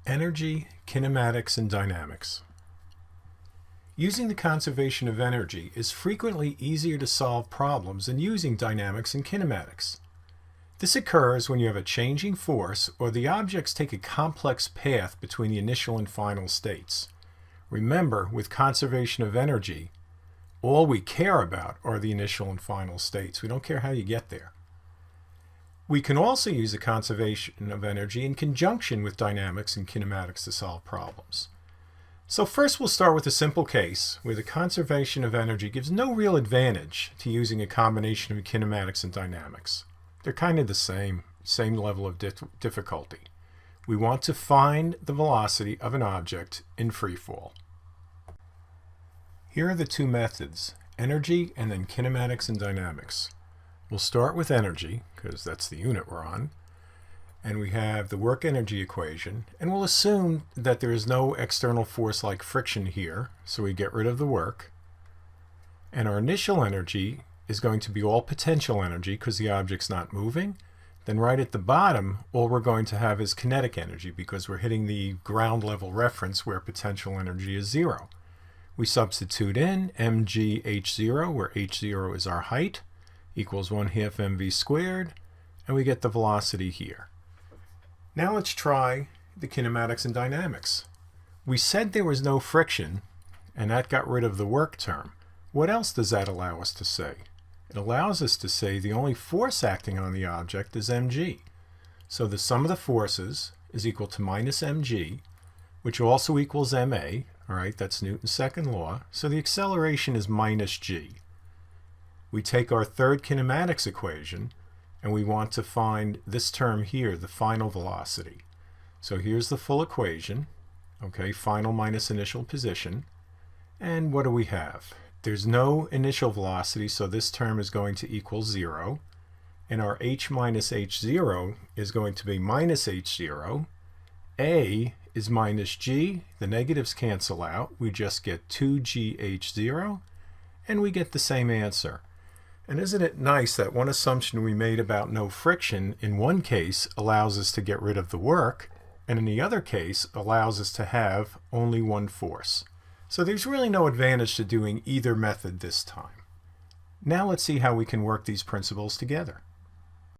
Energy, kinematics, and dynamics. Using the conservation of energy is frequently easier to solve problems than using dynamics and kinematics. This occurs when you have a changing force or the objects take a complex path between the initial and final states. Remember, with conservation of energy, all we care about are the initial and final states. We don't care how you get there. We can also use the conservation of energy in conjunction with dynamics and kinematics to solve problems. So first we'll start with a simple case where the conservation of energy gives no real advantage to using a combination of kinematics and dynamics. They're kind of the same level of difficulty. We want to find the velocity of an object in free fall. Here are the two methods, energy and then kinematics and dynamics. We'll start with energy, because that's the unit we're on, and we have the work energy equation, and we'll assume that there is no external force like friction here, so we get rid of the work. And our initial energy is going to be all potential energy because the object's not moving. Then right at the bottom, all we're going to have is kinetic energy because we're hitting the ground level reference where potential energy is 0. We substitute in mg h0, where h0 is our height, equals 1/2 mv squared, and we get the velocity here. Now let's try the kinematics and dynamics. We said there was no friction, and that got rid of the work term. What else does that allow us to say? It allows us to say the only force acting on the object is mg. So the sum of the forces is equal to minus mg, which also equals ma. All right, that's Newton's second law. So the acceleration is minus g. We take our third kinematics equation, and we want to find this term here, the final velocity. So here's the full equation, okay, final minus initial position. And what do we have? There's no initial velocity, so this term is going to equal 0. And our h minus h0 is going to be minus h0. A is minus g. The negatives cancel out. We just get 2gh0, and we get the same answer. And isn't it nice that one assumption we made about no friction in one case allows us to get rid of the work, and in the other case allows us to have only one force. So there's really no advantage to doing either method this time. Now let's see how we can work these principles together.